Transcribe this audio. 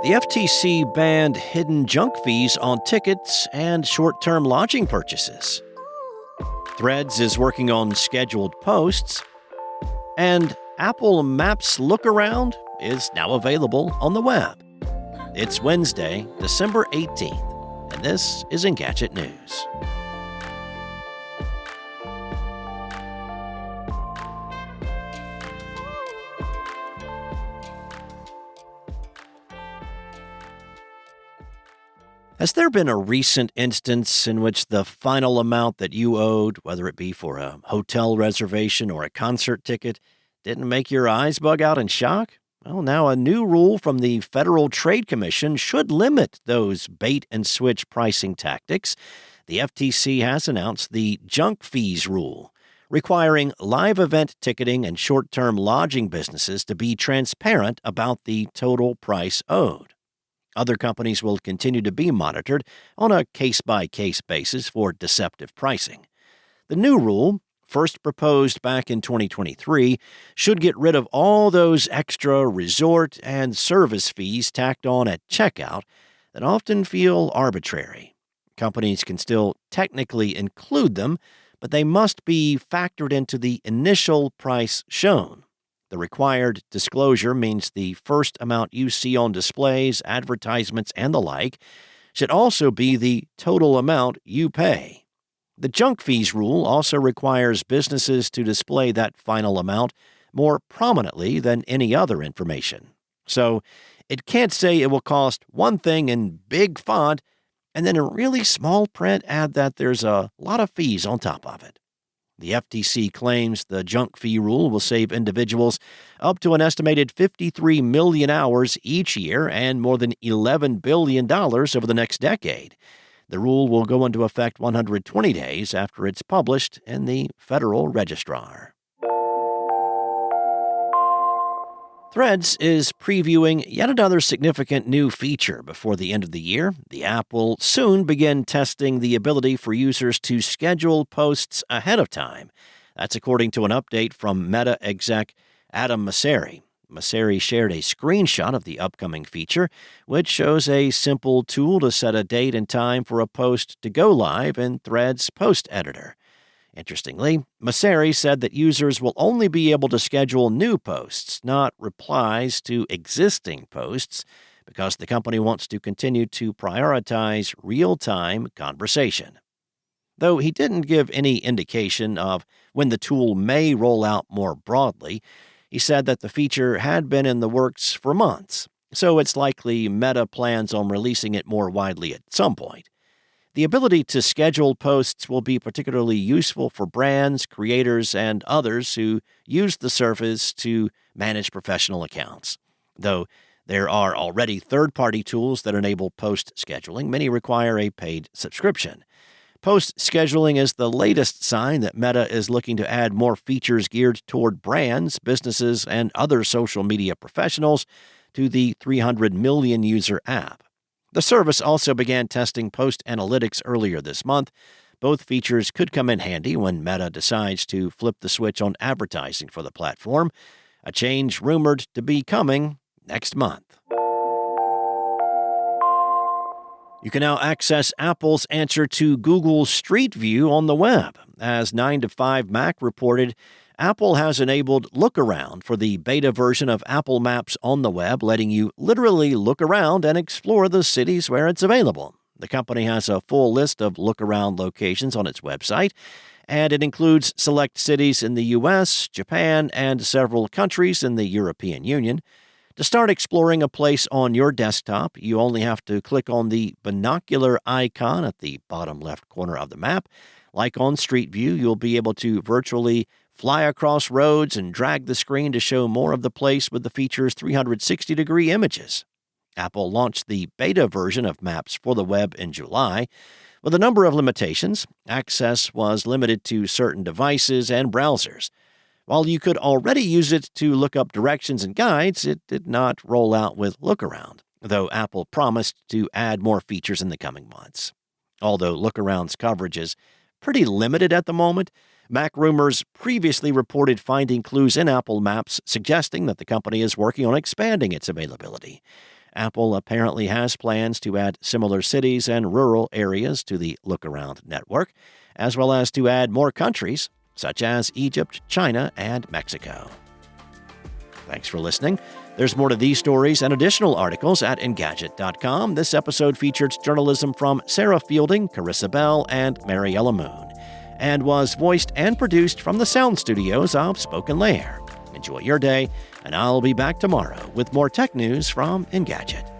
The FTC banned hidden junk fees on tickets and short-term lodging purchases. Threads is working on scheduled posts. And Apple Maps Look Around is now available on the web. It's Wednesday, December 18th, and this is Engadget News. Has there been a recent instance in which the final amount that you owed, whether it be for a hotel reservation or a concert ticket, didn't make your eyes bug out in shock? Well, now a new rule from the Federal Trade Commission should limit those bait-and-switch pricing tactics. The FTC has announced the junk fees rule, requiring live event ticketing and short-term lodging businesses to be transparent about the total price owed. Other companies will continue to be monitored on a case-by-case basis for deceptive pricing. The new rule, first proposed back in 2023, should get rid of all those extra resort and service fees tacked on at checkout that often feel arbitrary. Companies can still technically include them, but they must be factored into the initial price shown. The required disclosure means the first amount you see on displays, advertisements, and the like should also be the total amount you pay. The junk fees rule also requires businesses to display that final amount more prominently than any other information. So it can't say it will cost one thing in big font and then in really small print add that there's a lot of fees on top of it. The FTC claims the junk fee rule will save individuals up to an estimated 53 million hours each year and more than $11 billion over the next decade. The rule will go into effect 120 days after it's published in the Federal Registrar. Threads is previewing yet another significant new feature before the end of the year. The app will soon begin testing the ability for users to schedule posts ahead of time. That's according to an update from Meta exec Adam Mosseri. Mosseri shared a screenshot of the upcoming feature, which shows a simple tool to set a date and time for a post to go live in Threads post editor. Interestingly, Mosseri said that users will only be able to schedule new posts, not replies to existing posts, because the company wants to continue to prioritize real-time conversation. Though he didn't give any indication of when the tool may roll out more broadly, he said that the feature had been in the works for months, so it's likely Meta plans on releasing it more widely at some point. The ability to schedule posts will be particularly useful for brands, creators, and others who use the service to manage professional accounts. Though there are already third-party tools that enable post scheduling, many require a paid subscription. Post scheduling is the latest sign that Meta is looking to add more features geared toward brands, businesses, and other social media professionals to the 300 million user app. The service also began testing post analytics earlier this month. Both features could come in handy when Meta decides to flip the switch on advertising for the platform, a change rumored to be coming next month. You can now access Apple's answer to Google's Street View on the web. As 9to5Mac reported, Apple has enabled Look Around for the beta version of Apple Maps on the web, letting you literally look around and explore the cities where it's available. The company has a full list of Look Around locations on its website, and it includes select cities in the U.S., Japan, and several countries in the European Union. To start exploring a place on your desktop, you only have to click on the binocular icon at the bottom left corner of the map. Like on Street View, you'll be able to virtually fly across roads and drag the screen to show more of the place with the feature's 360-degree images. Apple launched the beta version of Maps for the web in July. With a number of limitations, access was limited to certain devices and browsers. While you could already use it to look up directions and guides, it did not roll out with Look Around, though Apple promised to add more features in the coming months. Although Look Around's coverage is pretty limited at the moment, Mac Rumors previously reported finding clues in Apple Maps suggesting that the company is working on expanding its availability. Apple apparently has plans to add similar cities and rural areas to the Look-Around network, as well as to add more countries, such as Egypt, China, and Mexico. Thanks for listening. There's more to these stories and additional articles at Engadget.com. This episode featured journalism from Sarah Fielding, Carissa Bell, and Mariella Moon, and was voiced and produced from the sound studios of Spoken Layer. Enjoy your day, and I'll be back tomorrow with more tech news from Engadget.